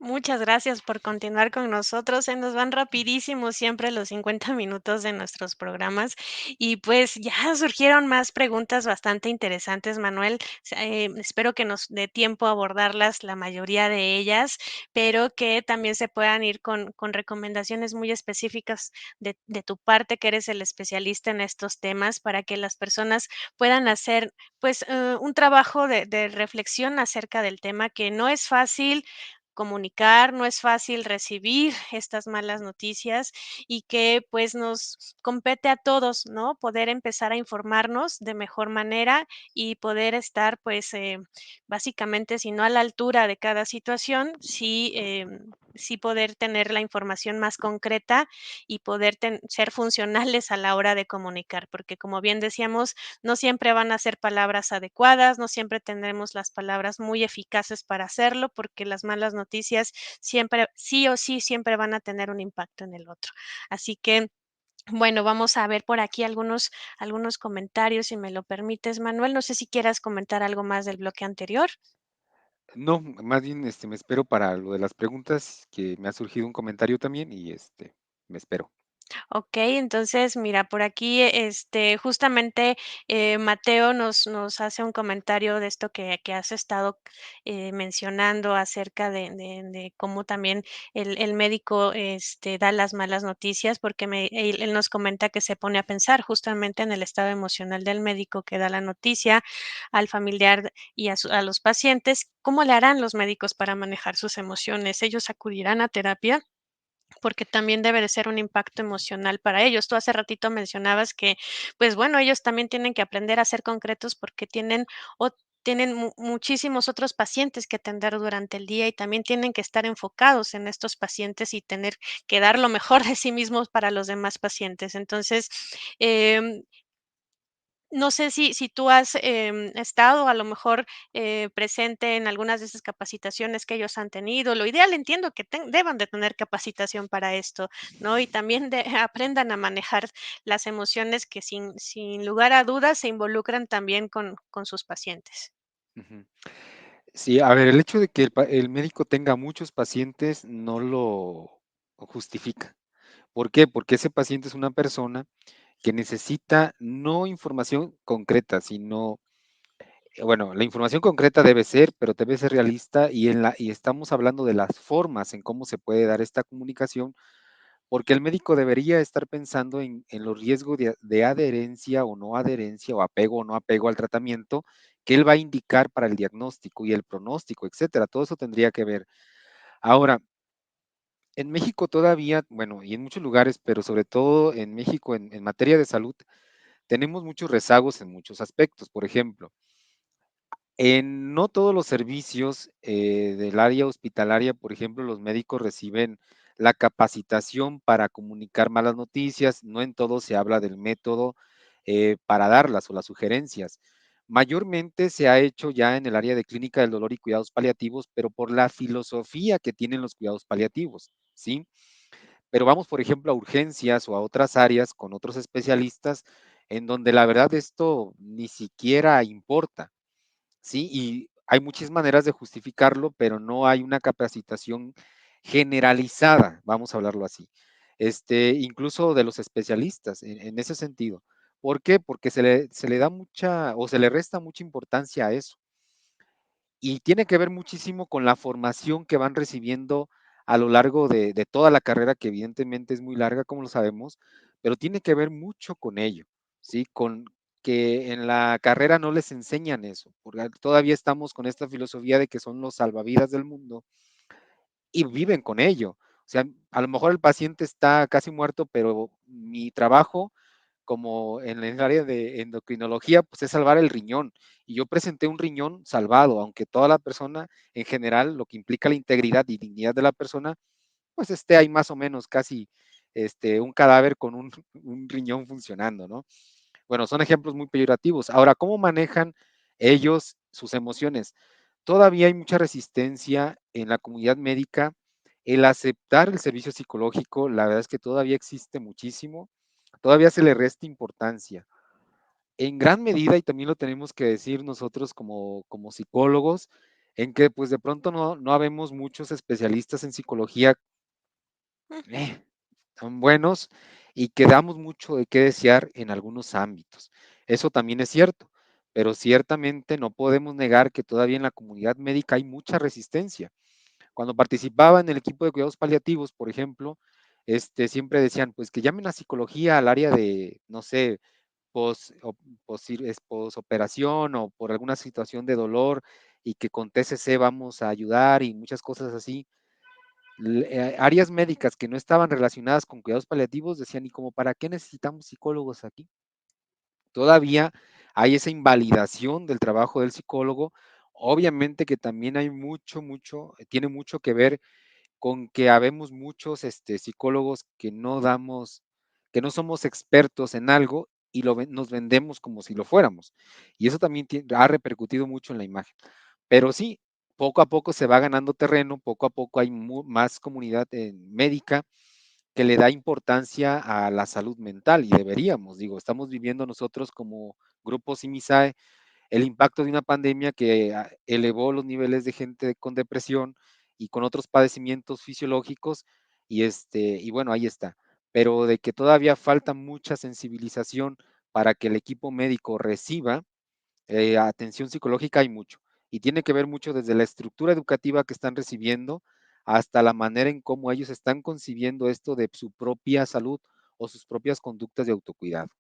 Muchas gracias por continuar con nosotros. Se nos van rapidísimo siempre los 50 minutos de nuestros programas. Y pues ya surgieron más preguntas bastante interesantes, Manuel. Espero que nos dé tiempo a abordarlas, la mayoría de ellas, pero que también se puedan ir con recomendaciones muy específicas de tu parte, que eres el especialista en estos temas, para que las personas puedan hacer pues un trabajo de reflexión acerca del tema que no es fácil comunicar, no es fácil recibir estas malas noticias y que pues nos compete a todos, ¿no? Poder empezar a informarnos de mejor manera y poder estar pues básicamente, si no a la altura de cada situación, sí sí poder tener la información más concreta y poder ser funcionales a la hora de comunicar, porque como bien decíamos, no siempre van a ser palabras adecuadas, no siempre tendremos las palabras muy eficaces para hacerlo, porque las malas noticias siempre, sí o sí, siempre van a tener un impacto en el otro. Así que bueno, vamos a ver por aquí algunos comentarios, si me lo permites, Manuel. No sé si quieras comentar algo más del bloque anterior. No, más bien, me espero para lo de las preguntas, que me ha surgido un comentario también y, me espero. Okey, entonces, mira, por aquí, justamente, Mateo nos hace un comentario de esto que has estado, mencionando acerca de cómo también el médico, da las malas noticias, porque él nos comenta que se pone a pensar justamente en el estado emocional del médico que da la noticia al familiar y a los pacientes, ¿cómo le harán los médicos para manejar sus emociones? ¿Ellos acudirán a terapia? Porque también debe de ser un impacto emocional para ellos. Tú hace ratito mencionabas que, pues bueno, ellos también tienen que aprender a ser concretos porque tienen muchísimos otros pacientes que atender durante el día y también tienen que estar enfocados en estos pacientes y tener que dar lo mejor de sí mismos para los demás pacientes. Entonces, em, no sé si tú has, estado a lo mejor, presente en algunas de esas capacitaciones que ellos han tenido. Lo ideal entiendo que deban de tener capacitación para esto, ¿no? Y también aprendan a manejar las emociones que sin lugar a dudas se involucran también con sus pacientes. Ujú. Sí, a ver, el hecho de que el médico tenga muchos pacientes no lo justifica. ¿Por qué? Porque ese paciente es una persona que necesita no información concreta, sino, bueno, la información concreta debe ser, pero debe ser realista y estamos hablando de las formas en cómo se puede dar esta comunicación, porque el médico debería estar pensando en los riesgos de adherencia o apego o no apego al tratamiento que él va a indicar para el diagnóstico y el pronóstico, etcétera. Todo eso tendría que ver. Ahora, en México todavía, bueno, y en muchos lugares, pero sobre todo en México en materia de salud, tenemos muchos rezagos en muchos aspectos. Por ejemplo, en no todos los servicios del área hospitalaria, por ejemplo, los médicos reciben la capacitación para comunicar malas noticias, no en todo se habla del método para darlas o las sugerencias. Mayormente se ha hecho ya en el área de clínica del dolor y cuidados paliativos, pero por la filosofía que tienen los cuidados paliativos, ¿sí? Pero vamos, por ejemplo, a urgencias o a otras áreas con otros especialistas en donde la verdad esto ni siquiera importa. Sí, y hay muchas maneras de justificarlo, pero no hay una capacitación generalizada, vamos a hablarlo así. Incluso de los especialistas en ese sentido. ¿Por qué? Porque se le da mucha o se le resta mucha importancia a eso. Y tiene que ver muchísimo con la formación que van recibiendo a lo largo de toda la carrera, que evidentemente es muy larga, como lo sabemos, pero tiene que ver mucho con ello, ¿sí? Con que en la carrera no les enseñan eso, porque todavía estamos con esta filosofía de que son los salvavidas del mundo y viven con ello. O sea, a lo mejor el paciente está casi muerto, pero mi trabajo como en el área de endocrinología, pues es salvar el riñón. Y yo presenté un riñón salvado, aunque toda la persona, en general, lo que implica la integridad y dignidad de la persona, pues esté ahí más o menos casi un cadáver con un riñón funcionando, ¿no? Bueno, son ejemplos muy peyorativos. Ahora, ¿cómo manejan ellos sus emociones? Todavía hay mucha resistencia en la comunidad médica. El aceptar el servicio psicológico, la verdad es que todavía existe muchísimo, todavía se le resta importancia. En gran medida, y también lo tenemos que decir nosotros como psicólogos, en que pues de pronto no habemos muchos especialistas en psicología Ujú. eh, son buenos y que damos mucho de qué desear en algunos ámbitos. Eso también es cierto, pero ciertamente no podemos negar que todavía en la comunidad médica hay mucha resistencia. Cuando participaba en el equipo de cuidados paliativos, por ejemplo, siempre decían, pues que llamen a psicología al área de, no sé, pos, o- posoperación o por alguna situación de dolor y que con TCC vamos a ayudar y muchas cosas así. Áreas médicas que no estaban relacionadas con cuidados paliativos decían, ¿y como para qué necesitamos psicólogos aquí? Todavía hay esa invalidación del trabajo del psicólogo. Obviamente que también hay tiene mucho que ver con que habemos muchos psicólogos que no somos expertos en algo y nos vendemos como si lo fuéramos. Y eso también ha repercutido mucho en la imagen. Pero sí, poco a poco se va ganando terreno, poco a poco hay más comunidad médica que le da importancia a la salud mental y deberíamos, digo, estamos viviendo nosotros como grupo Simisae el impacto de una pandemia que elevó los niveles de gente con depresión y con otros padecimientos fisiológicos y bueno, ahí está. Pero de que todavía falta mucha sensibilización para que el equipo médico reciba atención psicológica hay mucho. Y tiene que ver mucho desde la estructura educativa que están recibiendo hasta la manera en cómo ellos están concibiendo esto de su propia salud o sus propias conductas de autocuidado.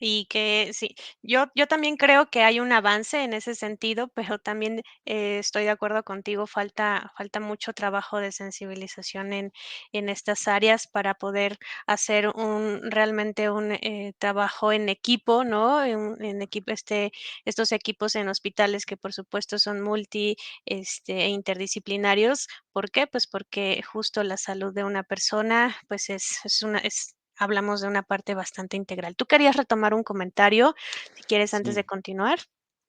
Y que sí, yo también creo que hay un avance en ese sentido, pero también, estoy de acuerdo contigo, falta mucho trabajo de sensibilización en estas áreas para poder hacer realmente un, trabajo en equipo, ¿no? En equipo, estos equipos en hospitales que, por supuesto, son e interdisciplinarios. ¿Por qué? Pues, porque justo la salud de una persona, pues, es hablamos de una parte bastante integral. ¿Tú querías retomar un comentario, si quieres, antes de Sí. continuar?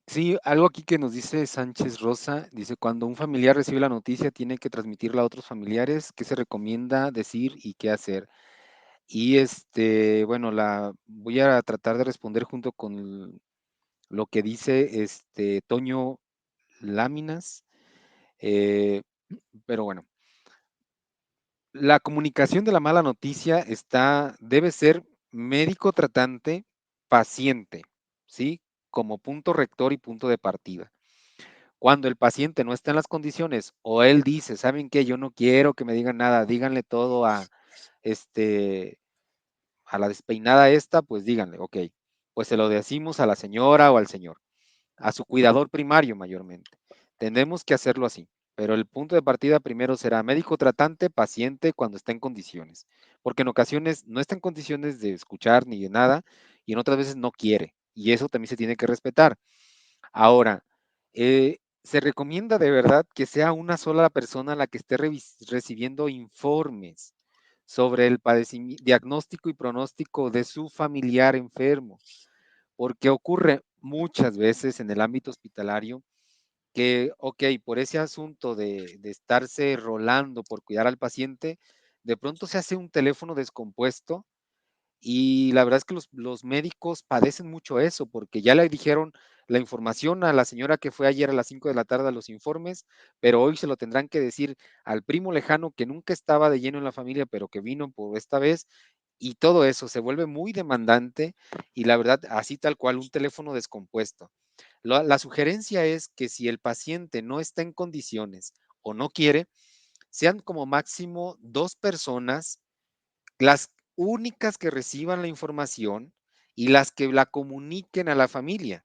Sí, algo aquí que nos dice Sánchez Rosa, dice, cuando un familiar recibe la noticia, tiene que transmitirla a otros familiares, ¿qué se recomienda decir y qué hacer? Y bueno, la voy a tratar de responder junto con lo que dice Toño Láminas, eh, pero bueno, la comunicación de la mala noticia debe ser médico tratante, paciente, ¿sí? Como punto rector y punto de partida. Cuando el paciente no está en las condiciones o él dice, ¿saben qué? Yo no quiero que me digan nada, díganle todo este, a la despeinada esta, pues díganle, ok, pues se lo decimos a la señora o al señor, a su cuidador primario mayormente. Tenemos que hacerlo así, pero el punto de partida primero será médico tratante, paciente cuando está en condiciones, porque en ocasiones no está en condiciones de escuchar ni de nada y en otras veces no quiere, y eso también se tiene que respetar. Ahora, se recomienda de verdad que sea una sola persona la que esté recibiendo informes sobre el diagnóstico y pronóstico de su familiar enfermo, porque ocurre muchas veces en el ámbito hospitalario que, ok, por ese asunto de estarse rolando por cuidar al paciente, de pronto se hace un teléfono descompuesto y la verdad es que los médicos padecen mucho eso, porque ya le dijeron la información a la señora que fue ayer a las 5 de la tarde a los informes, pero hoy se lo tendrán que decir al primo lejano que nunca estaba de lleno en la familia, pero que vino por esta vez, y todo eso se vuelve muy demandante y la verdad, así tal cual, un teléfono descompuesto. La sugerencia es que si el paciente no está en condiciones o no quiere, sean como máximo 2 personas las únicas que reciban la información y las que la comuniquen a la familia,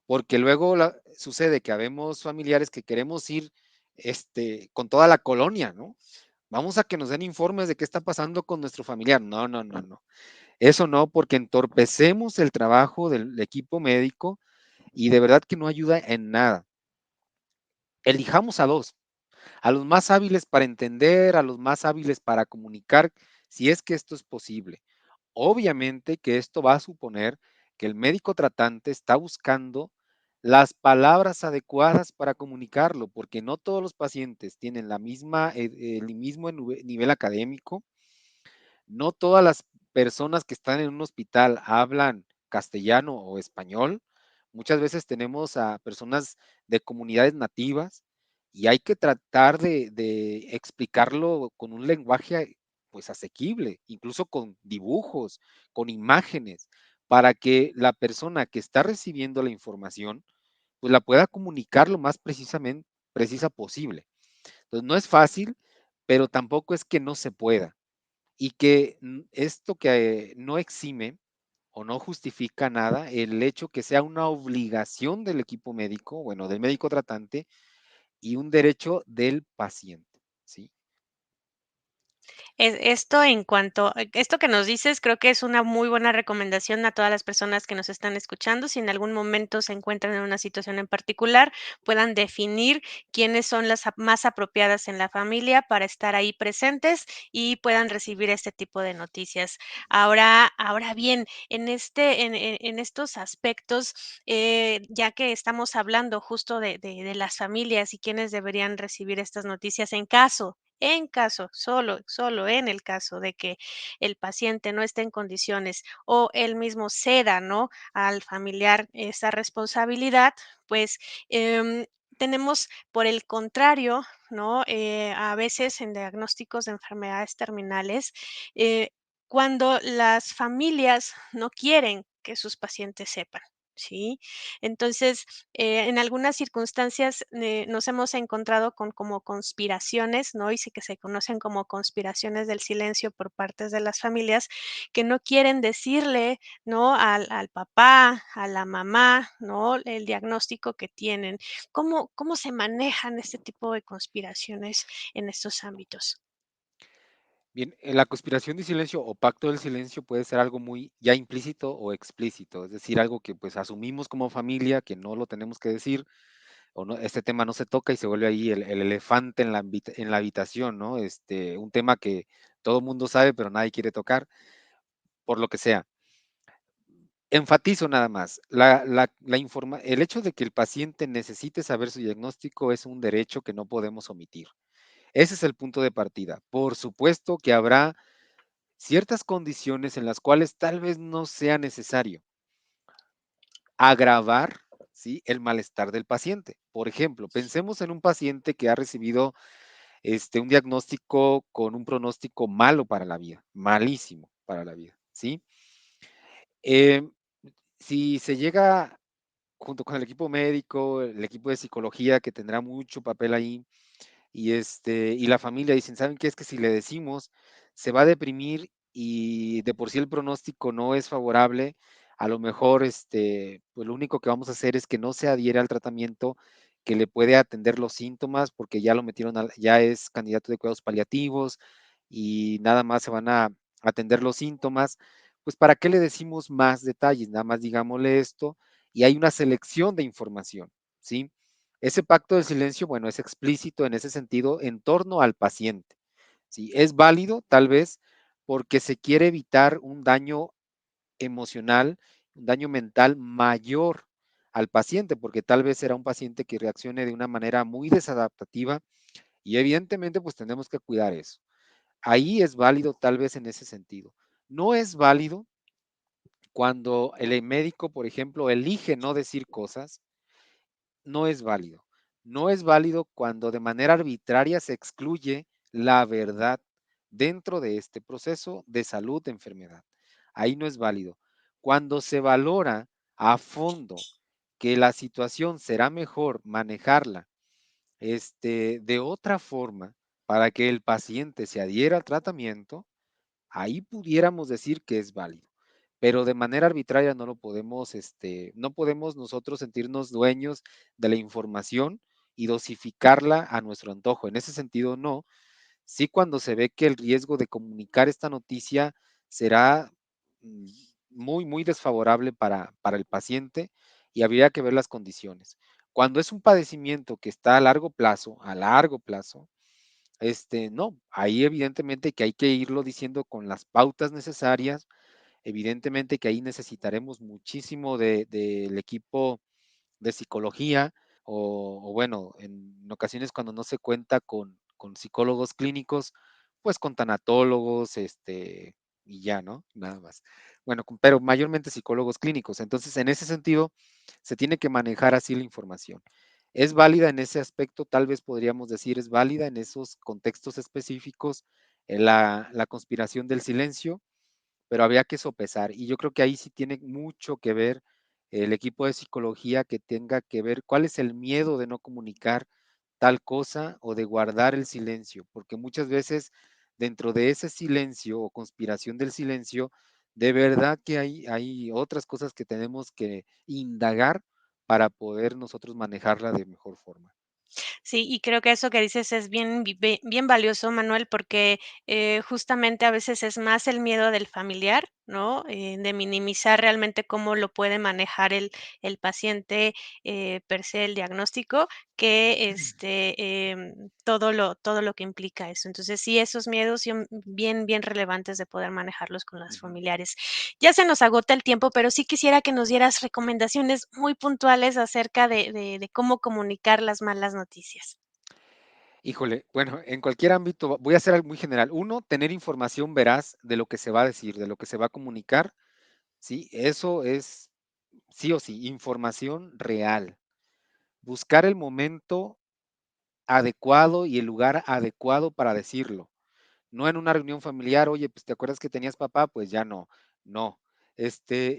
porque luego sucede que habemos familiares que queremos ir con toda la colonia, ¿no? Vamos a que nos den informes de qué está pasando con nuestro familiar. No, no, no, no. Eso no, porque entorpecemos el trabajo del equipo médico y de verdad que no ayuda en nada. Elijamos a los más hábiles para entender, a los más hábiles para comunicar, si es que esto es posible. Obviamente que esto va a suponer que el médico tratante está buscando las palabras adecuadas para comunicarlo, porque no todos los pacientes tienen el mismo nivel académico, no todas las personas que están en un hospital hablan castellano o español. Muchas veces tenemos a personas de comunidades nativas y hay que tratar de explicarlo con un lenguaje pues asequible, incluso con dibujos, con imágenes, para que la persona que está recibiendo la información pues la pueda comunicar lo más precisa posible. Entonces no es fácil, pero tampoco es que no se pueda y que esto que no exime o no justifica nada el hecho que sea una obligación del equipo médico, bueno, del médico tratante y un derecho del paciente, ¿sí? Esto en cuanto esto que nos dices, creo que es una muy buena recomendación a todas las personas que nos están escuchando. Si en algún momento se encuentran en una situación en particular, puedan definir quiénes son las más apropiadas en la familia para estar ahí presentes y puedan recibir este tipo de noticias. Ahora bien, en estos aspectos, ya que estamos hablando justo de las familias y quiénes deberían recibir estas noticias en caso, solo en el caso de que el paciente no esté en condiciones o él mismo ceda, ¿no?, al familiar esa responsabilidad, pues, tenemos, por el contrario, ¿no?, a veces en diagnósticos de enfermedades terminales, eh, cuando las familias no quieren que sus pacientes sepan, ¿sí? Entonces, en algunas circunstancias, nos hemos encontrado con como conspiraciones, ¿no? Y sí que se conocen como conspiraciones del silencio por partes de las familias que no quieren decirle, ¿no? Al papá, a la mamá, ¿no? El diagnóstico que tienen. ¿Cómo se manejan este tipo de conspiraciones en estos ámbitos? Bien, la conspiración de silencio o pacto del silencio puede ser algo muy ya implícito o explícito, es decir, algo que pues asumimos como familia, que no lo tenemos que decir, o no, este tema no se toca y se vuelve ahí el elefante en la habitación, ¿no? Un tema que todo el mundo sabe, pero nadie quiere tocar, por lo que sea. Enfatizo nada más, el hecho de que el paciente necesite saber su diagnóstico es un derecho que no podemos omitir. Ese es el punto de partida. Por supuesto que habrá ciertas condiciones en las cuales tal vez no sea necesario agravar, ¿sí?, el malestar del paciente. Por ejemplo, pensemos en un paciente que ha recibido un diagnóstico con un pronóstico malo para la vida, malísimo para la vida, ¿sí? Em, si se llega junto con el equipo médico, el equipo de psicología que tendrá mucho papel ahí, y la familia dicen, ¿saben qué? Es que si le decimos, se va a deprimir y de por sí el pronóstico no es favorable, a lo mejor, pues lo único que vamos a hacer es que no se adhiere al tratamiento que le puede atender los síntomas, porque ya lo metieron, ya es candidato de cuidados paliativos y nada más se van a atender los síntomas. Pues, ¿para qué le decimos más detalles? Nada más digámosle esto y hay una selección de información, ¿sí? Ese pacto del silencio, bueno, es explícito en ese sentido en torno al paciente, ¿sí? Es válido, tal vez, porque se quiere evitar un daño emocional, un daño mental mayor al paciente, porque tal vez será un paciente que reaccione de una manera muy desadaptativa y evidentemente, pues tenemos que cuidar eso. Ahí es válido tal vez en ese sentido. No es válido cuando el médico, por ejemplo, elige no decir cosas, no es válido. No es válido cuando de manera arbitraria se excluye la verdad dentro de este proceso de salud de enfermedad. Ahí no es válido. Cuando se valora a fondo que la situación será mejor manejarla de otra forma para que el paciente se adhiera al tratamiento, ahí pudiéramos decir que es válido, pero de manera arbitraria no lo podemos, no podemos nosotros sentirnos dueños de la información y dosificarla a nuestro antojo. En ese sentido, no. Sí, cuando se ve que el riesgo de comunicar esta noticia será mm, muy, muy desfavorable para el paciente y habría que ver las condiciones. Cuando es un padecimiento que está a largo plazo, no, ahí evidentemente que hay que irlo diciendo con las pautas necesarias, evidentemente que ahí necesitaremos muchísimo del equipo de psicología o bueno, en ocasiones cuando no se cuenta con psicólogos clínicos, pues con tanatólogos, y ya, ¿no? Nada más. Bueno, pero mayormente psicólogos clínicos. Entonces, en ese sentido, se tiene que manejar así la información. ¿Es válida en ese aspecto? Tal vez podríamos decir, es válida en esos contextos específicos, la conspiración del silencio, pero había que sopesar. Y yo creo que ahí sí tiene mucho que ver el equipo de psicología que tenga que ver cuál es el miedo de no comunicar tal cosa o de guardar el silencio, porque muchas veces dentro de ese silencio o conspiración del silencio, de verdad que hay otras cosas que tenemos que indagar para poder nosotros manejarla de mejor forma. Sí, y creo que eso que dices es bien valioso, Manuel, porque, justamente a veces es más el miedo del familiar, ¿no? De minimizar realmente cómo lo puede manejar el paciente, per se, el diagnóstico, que, todo lo que implica eso. Entonces, sí, esos miedos son bien relevantes de poder manejarlos con los Ujú. familiares. Ya se nos agota el tiempo, pero sí quisiera que nos dieras recomendaciones muy puntuales acerca de cómo comunicar las malas noticias. Híjole, bueno, en cualquier ámbito, voy a ser algo muy general. Uno, tener información veraz de lo que se va a decir, de lo que se va a comunicar, ¿sí? Eso es sí o sí, información real. Buscar el momento adecuado y el lugar adecuado para decirlo. No en una reunión familiar, oye, pues te acuerdas que tenías papá, pues ya no. No.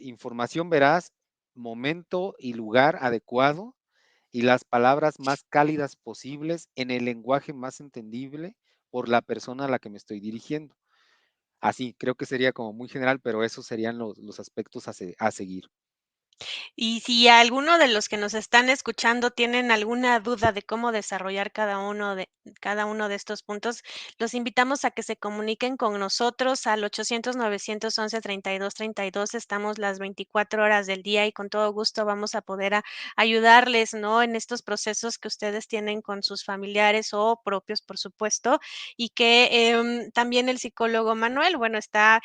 Información veraz, momento y lugar adecuado y las palabras más cálidas posibles en el lenguaje más entendible por la persona a la que me estoy dirigiendo. Así, creo que sería como muy general, pero esos serían los aspectos a seguir. Y si alguno de los que nos están escuchando tienen alguna duda de cómo desarrollar cada uno de estos puntos, los invitamos a que se comuniquen con nosotros al 800-911-3232. Estamos las 24 horas del día y con todo gusto vamos a poder ayudarles, ¿no? En estos procesos que ustedes tienen con sus familiares o propios, por supuesto, y que también el psicólogo Manuel, bueno, está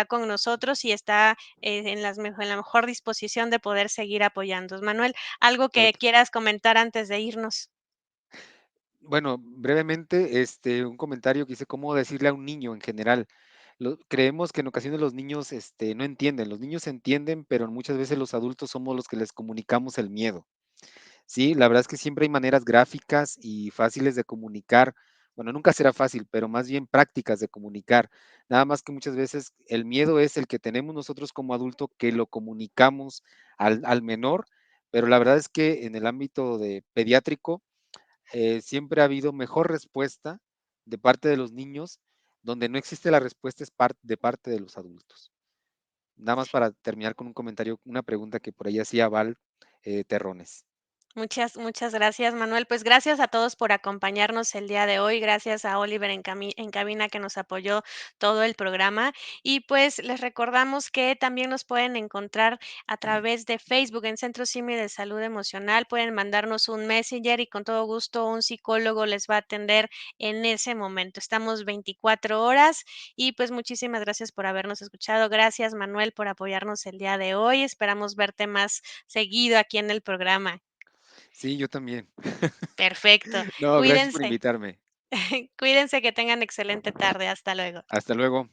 con nosotros y está en la mejor disposición de poder seguir apoyándos. Manuel, ¿algo que Perfecto. quieras comentar antes de irnos? Bueno, brevemente, un comentario que hice, cómo decirle a un niño en general. Creemos que en ocasiones los niños, no entienden. Los niños entienden, pero muchas veces los adultos somos los que les comunicamos el miedo. Sí, la verdad es que siempre hay maneras gráficas y fáciles de comunicar. Bueno, nunca será fácil, pero más bien prácticas de comunicar. Nada más que muchas veces el miedo es el que tenemos nosotros como adulto que lo comunicamos al menor, pero la verdad es que en el ámbito de pediátrico siempre ha habido mejor respuesta de parte de los niños, donde no existe la respuesta es de parte de los adultos. Nada más para terminar con un comentario, una pregunta que por ahí hacía Val Terrones. Muchas gracias, Manuel. Pues gracias a todos por acompañarnos el día de hoy. Gracias a Oliver en cabina que nos apoyó todo el programa. Y pues les recordamos que también nos pueden encontrar a través de Facebook en Centro Simi de Salud Emocional. Pueden mandarnos un Messenger y con todo gusto un psicólogo les va a atender en ese momento. Estamos 24 horas y pues muchísimas gracias por habernos escuchado. Gracias, Manuel, por apoyarnos el día de hoy. Esperamos verte más seguido aquí en el programa. Sí, yo también. Perfecto. No, gracias por Cuídense. invitarme. Cuídense, que tengan excelente tarde. Hasta luego. Hasta luego.